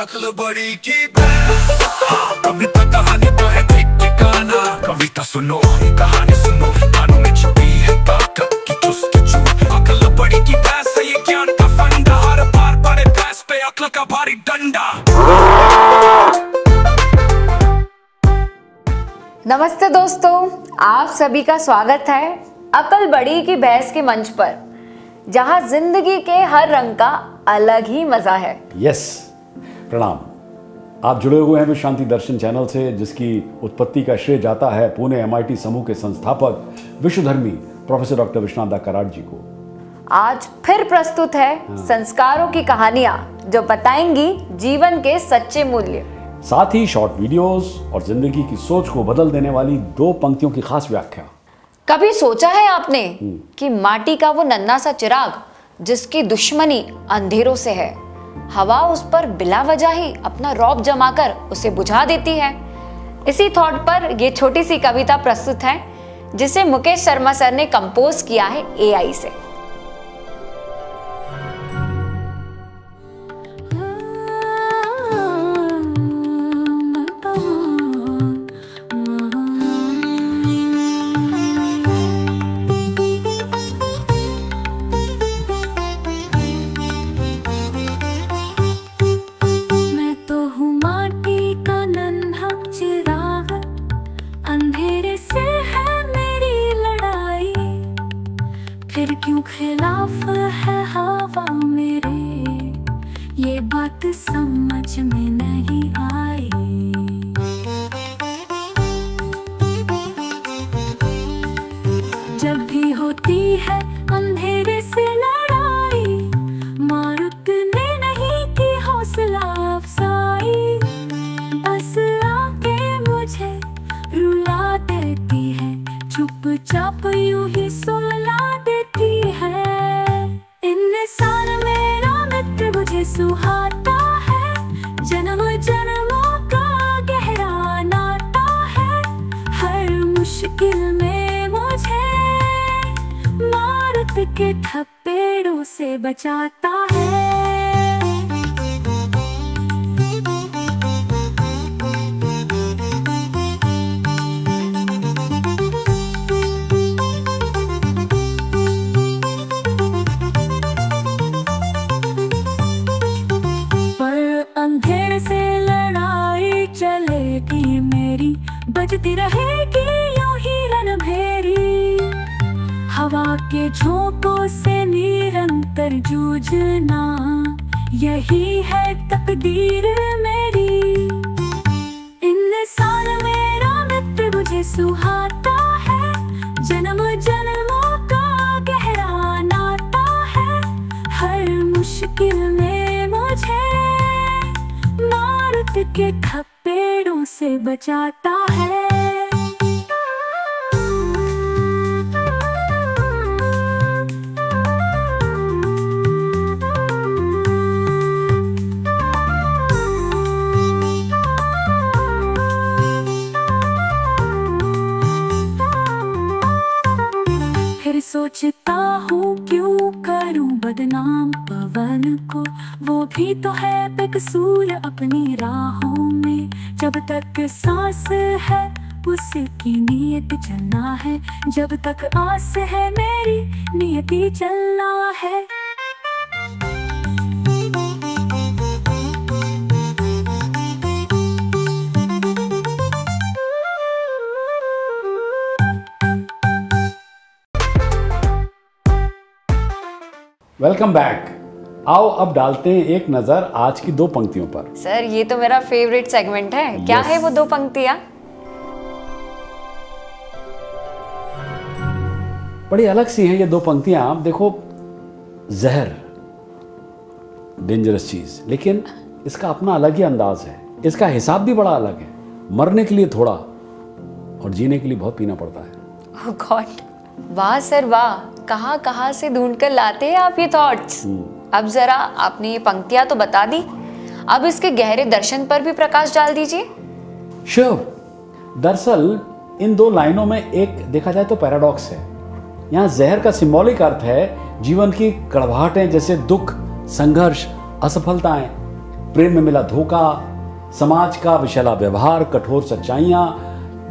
अकल बड़ी की भैंस। कविता कहानी तो है ठीक ठिकाना, कविता सुनो कहानी सुनो, कानों में छुपी है ताकत की चुस्त। अकल बड़ी की भैंस है ये ज्ञान का फंडा, हर बार पड़े भैंस पे अकल का भारी डंडा। नमस्ते दोस्तों, आप सभी का स्वागत है अकल बड़ी की बहस के मंच पर, जहां जिंदगी के हर रंग का अलग ही मजा है। यस, प्रणाम। आप जुड़े हुए हैं विश्व शांति दर्शन चैनल से, जिसकी उत्पत्ति का श्रेय जाता है पुणे MIT समूह के संस्थापक विश्वधर्मी प्रोफेसर डॉक्टर विश्वनाथ दा कराड जी को। आज फिर प्रस्तुत है संस्कारों की कहानियां, जो बताएंगी जीवन के सच्चे मूल्य। साथ ही शॉर्ट वीडियोस और जिंदगी की सोच को बदल देने वाली 2 पंक्तियों की खास व्याख्या। कभी सोचा है आपने कि माटी का वो नन्हा सा चिराग, जिसकी दुश्मनी अंधेरों से है, हवा उस पर बिला वजह ही अपना रौब जमाकर उसे बुझा देती है। इसी थॉट पर ये छोटी सी कविता प्रस्तुत है, जिसे मुकेश शर्मा सर ने कंपोज किया है AI से। फिर क्यों खिलाफ है हवा मेरे, ये बात समझ में नहीं आई। जब भी होती है अंधेरे से लड़ाई, मारुत ने नहीं की हौसला अफजाई, बस आके मुझे रुला देती है, चुपचाप यूं ही सुला देती है। इंसान मेरा मित्र मुझे सुहाता है, जन्म जन्मों का गहरा नाता है, हर मुश्किल में मुझे मारुत के थप्पड़ों से बचाता है। अंधेरे से लड़ाई चलेगी मेरी, बजती रहेगी यूं ही रणभेरी, हवा के झोंकों से निरंतर जूझना, यही है तकदीर मेरी। इंसान मेरा मित्र मुझे सुहाता है, जन्म जन्मों का गहरा नाता है, हर मुश्किल में मुझे मारुत के थप्पड़ों से बचाता है। फिर सोचता हूँ क्यों करूँ बदनाम पवन को, वो भी तो है बेकसूर अपनी राहों में। जब तक सांस है उसकी नियत चलना है, जब तक आस है मेरी नियति चलना है। Welcome back. आओ अब डालते हैं एक नजर आज की 2 पंक्तियों पर। सर, ये तो मेरा फेवरेट सेगमेंट है। क्या है वो 2 पंक्तियां? बड़ी अलग सी हैं ये 2 पंक्तियां। आप देखो, जहर डेंजरस चीज, लेकिन इसका अपना अलग ही अंदाज है, इसका हिसाब भी बड़ा अलग है। मरने के लिए थोड़ा और जीने के लिए बहुत पीना पड़ता है। ओह गॉड, वाह सर वाह, कहाँ कहाँ से ढूंढ कर लाते हैं आप ये थॉट्स। अब जरा आपने ये पंक्तियां तो बता दी, अब इसके गहरे दर्शन पर भी प्रकाश डाल दीजिए। श्योर। दरअसल इन 2 लाइनों में एक देखा जाए तो पैराडॉक्स है। यहाँ जहर का सिंबॉलिक अर्थ है जीवन की कड़वाहटें, जैसे दुख, संघर्ष, असफलताएं। प्रेम में मिला धोखा, समाज का विषैला व्यवहार, कठोर सच्चाइयां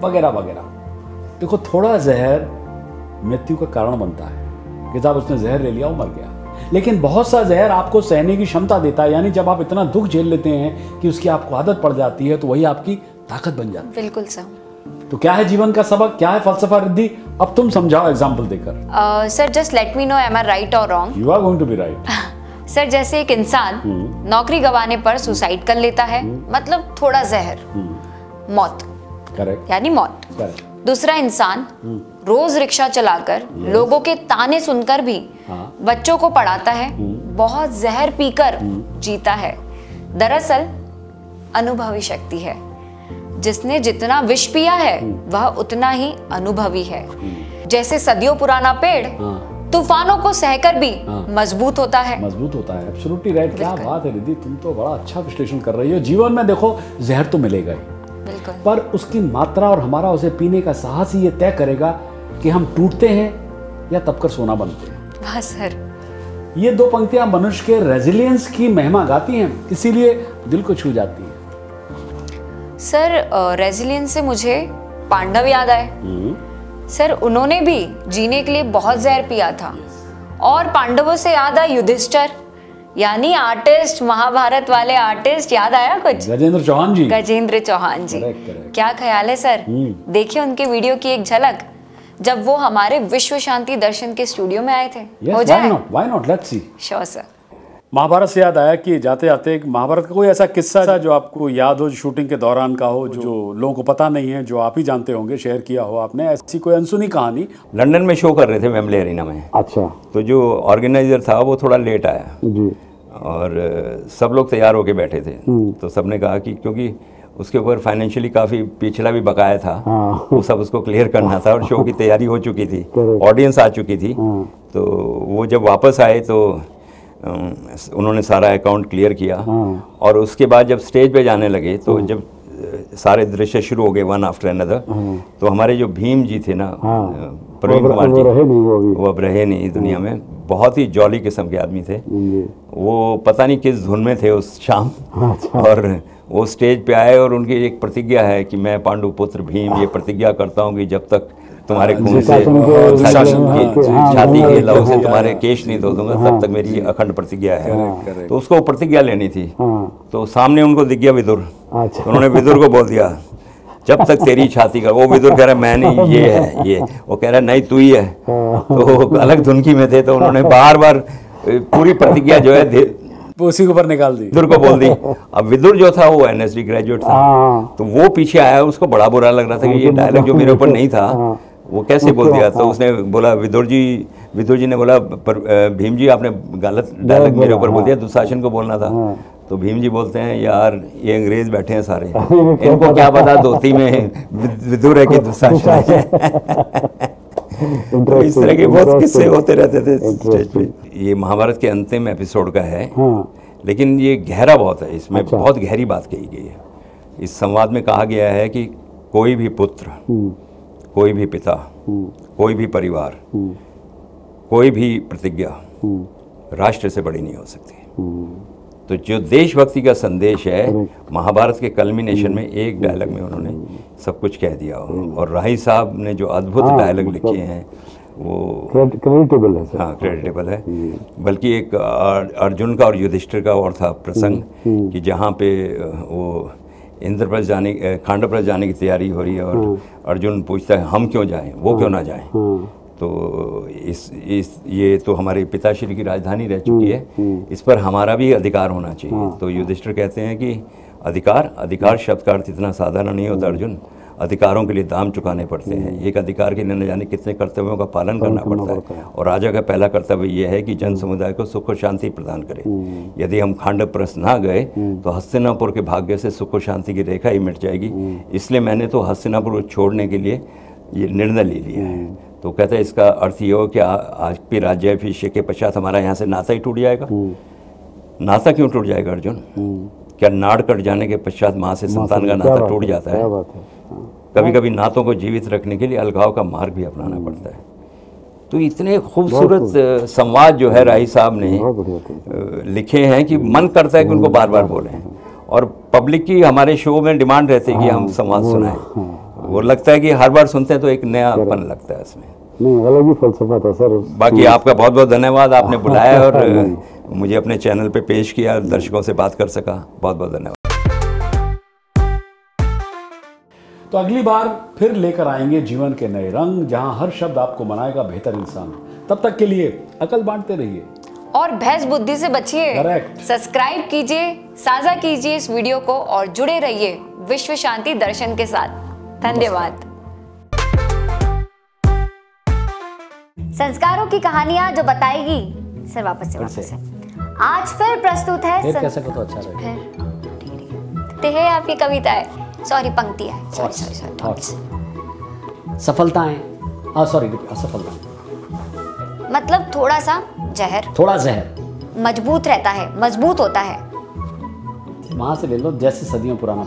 वगैरह वगैरह। देखो, थोड़ा जहर मृत्यु का कारण बनता है कि साहब उसने जहर ले लिया, वो मर गया। लेकिन बहुत सा जहर आपको सहने की क्षमता देता है, यानी जब आप इतना दुख झेल लेते हैं कि उसकी आपको आदत पड़ जाती है, तो वही आपकी ताकत बन जाती है। बिल्कुल सर। तो क्या है जीवन का सबक, क्या है फलसफा रिद्धि, अब तुम समझाओ एग्जाम्पल देकर। Sir just let me know, am I right or wrong? You are going to be right. Sir जैसे एक इंसान नौकरी गंवाने पर सुसाइड कर लेता है, मतलब थोड़ा जहर, मौत, करेक्ट, यानी मौत। करेक्ट। दूसरा इंसान रोज रिक्शा चलाकर लोगों के ताने सुनकर भी बच्चों को पढ़ाता है, बहुत जहर पीकर जीता है। दरअसल अनुभवी शक्ति है, जिसने जितना विष पिया है वह उतना ही अनुभवी है। जैसे सदियों पुराना पेड़ तूफानों को सहकर भी मजबूत होता है। मजबूत होता है, एब्सोल्युटली राइट। क्या बात है रिद्धि, तुम तो बड़ा अच्छा विश्लेषण कर रही हो। जीवन में देखो, जहर तो मिलेगा ही, बिल्कुल, पर उसकी मात्रा और हमारा उसे पीने का साहस ही ये तय करेगा कि हम टूटते हैं या तबकर सोना बनते हैं। हाँ सर। ये दो पंक्तियां मनुष्य के रेजिलियंस की महिमा गाती हैं, इसीलिए दिल को छू जाती है। सर रेजिलियंस से मुझे पांडव याद आए। सर उन्होंने भी जीने के लिए बहुत जहर पिया था। और पांडवों से याद आया युधिष्ठिर, यानी आर्टिस्ट, महाभारत वाले आर्टिस्ट, याद आया कुछ? गजेंद्र चौहान जी। गजेंद्र चौहान जी, correct. क्या ख्याल है सर? देखिए उनके वीडियो की एक झलक, जब वो हमारे विश्व शांति दर्शन के स्टूडियो में आए थे। हो जाए? Why not? Let's see. Sure sir. Mahabharat से याद आया कि जाते जाते महाभारत का कोई ऐसा किस्सा जो आपको याद हो, शूटिंग के दौरान का हो, जो लोगों को पता नहीं है, जो आप ही जानते होंगे, शेयर किया हो आपने, ऐसी कोई अनसुनी कहानी? लंदन में शो कर रहे थे वेम्बले एरिना में। अच्छा। तो जो ऑर्गेनाइजर था वो थोड़ा लेट आया जी, और सब लोग तैयार होके बैठे थे। तो सबने कहा कि क्योंकि उसके ऊपर फाइनेंशियली काफ़ी पिछला भी बकाया था, वो सब उसको क्लियर करना था, और शो की तैयारी हो चुकी थी, ऑडियंस आ चुकी थी। तो वो जब वापस आए तो उन्होंने सारा अकाउंट क्लियर किया, और उसके बाद जब स्टेज पे जाने लगे तो जब सारे दृश्य शुरू हो गए वन आफ्टर अनदर, तो हमारे जो भीम जी थे ना, प्रवीण कुमार जी, वो अब रहे नहीं दुनिया में। बहुत ही जॉली किस्म के आदमी थे वो, पता नहीं किस धुन में थे उस शाम। और वो स्टेज पे आए और उनकी एक प्रतिज्ञा है कि मैं पांडु पुत्र भीम ये प्रतिज्ञा करता हूँ कि जब तक तुम्हारे खून से छाती के लहू से तुम्हारे केश नहीं धो दूंगा, तब तक मेरी अखंड प्रतिज्ञा है। तो उसको प्रतिज्ञा लेनी थी। तो सामने उनको दिख गया विदुर, तो उन्होंने विदुर को बोल दिया, जब तक तेरी छाती का। वो विदुर कह रहा है मैं नहीं, ये है ये। वो कह रहा है नहीं तू ही है। तो अलग धुनकी में थे, तो उन्होंने बार बार पूरी प्रतिज्ञा जो है उसी के ऊपर निकाल दी, विदुर को बोल दी। अब विदुर जो था वो NSD ग्रेजुएट था, तो वो पीछे आया, उसको बड़ा बुरा लग रहा था कि ये डायलॉग जो मेरे ऊपर नहीं था वो कैसे बोल दिया। तो उसने बोला, विदुर जी ने बोला, पर भीम जी आपने गलत डायलॉग मेरे ऊपर बोल दिया, दुशासन को बोलना था। तो भीम जी बोलते हैं, यार ये अंग्रेज बैठे हैं सारे, इनको क्या पता धोती में विदुर है कि दुशासन है। तो इस तरह के बहुत किस्से होते रहते थे स्टेज पे। ये महाभारत के अंतिम एपिसोड का है, लेकिन ये गहरा बहुत है, इसमें बहुत गहरी बात कही गई है। इस संवाद में कहा गया है कि कोई भी पुत्र, कोई भी पिता, कोई भी परिवार, कोई भी प्रतिज्ञा राष्ट्र से बड़ी नहीं हो सकती। तो जो देशभक्ति का संदेश है, महाभारत के कल्मिनेशन में एक डायलॉग में उन्होंने सब कुछ कह दिया। और राही साहब ने जो अद्भुत डायलॉग लिखे हैं वो क्रेडिटेबल है। हाँ, क्रेडिटेबल है। बल्कि एक अर्जुन का और युधिष्ठिर का और था प्रसंग कि जहाँ पे वो इंद्रप्रस्थ जाने, खांडवप्रस्थ जाने की तैयारी हो रही है, और अर्जुन पूछता है हम क्यों जाएं, वो क्यों ना जाएं। तो ये तो हमारे पिताश्री की राजधानी रह चुकी है, इस पर हमारा भी अधिकार होना चाहिए। तो युधिष्ठिर कहते हैं कि अधिकार शब्द का अर्थ इतना साधारण नहीं होता अर्जुन, अधिकारों के लिए दाम चुकाने पड़ते हैं। एक अधिकार के लिए न जाने कितने कर्तव्यों का पालन करना पड़ता है, और राजा का पहला कर्तव्य यह है कि जन समुदाय को सुख और शांति प्रदान करे। यदि हम खांडवप्रस्थ ना गए तो हस्तिनापुर के भाग्य से सुख और शांति की रेखा ही मिट जाएगी। इसलिए मैंने तो हस्तिनापुर को छोड़ने के लिए ये निर्णय ले लिया है। तो कहते हैं इसका अर्थ ये हो कि आपके राज्याभिषेक के पश्चात हमारा यहाँ से नाता ही टूट जाएगा। नाता क्यों टूट जाएगा अर्जुन? क्या नाड़ कट जाने के पश्चात माँ से संतान का नाता टूट जाता है? कभी कभी नातों को जीवित रखने के लिए अलगाव का मार्ग भी अपनाना पड़ता है। तो इतने खूबसूरत संवाद जो है राही साहब ने लिखे हैं कि मन करता है कि उनको बार बार बोलें। और पब्लिक की हमारे शो में डिमांड रहती है कि हम संवाद सुनाएं। वो लगता है कि हर बार सुनते हैं तो एक नयापन लगता है इसमें। नहीं, अलग ही फलसफा था सर। बाकी आपका बहुत बहुत धन्यवाद, आपने बुलाया और मुझे अपने चैनल पे पेश किया, दर्शकों से बात कर सका। बहुत बहुत धन्यवाद। तो अगली बार फिर लेकर आएंगे जीवन के नए रंग, जहां हर शब्द आपको बनाएगा बेहतर इंसान। तब तक के लिए अकल बांटते रहिए और भैंस बुद्धि से बचिए। Correct. सब्सक्राइब कीजिए, साझा कीजिए इस वीडियो को और जुड़े रहिए विश्व शांति दर्शन के साथ। धन्यवाद। संस्कारों की कहानियां जो बताएगी सर, वापस से आज फिर प्रस्तुत है कैसे को तो अच्छा रहेगा। ते है आपकी कविता है, सॉरी पंक्ति है, सॉरी सफलताएं, सॉरी असफलताएं, मतलब थोड़ा सा जहर, थोड़ा जहर मजबूत रहता है, मजबूत होता है। वहां से ले लो, जैसे सदियों पुराना।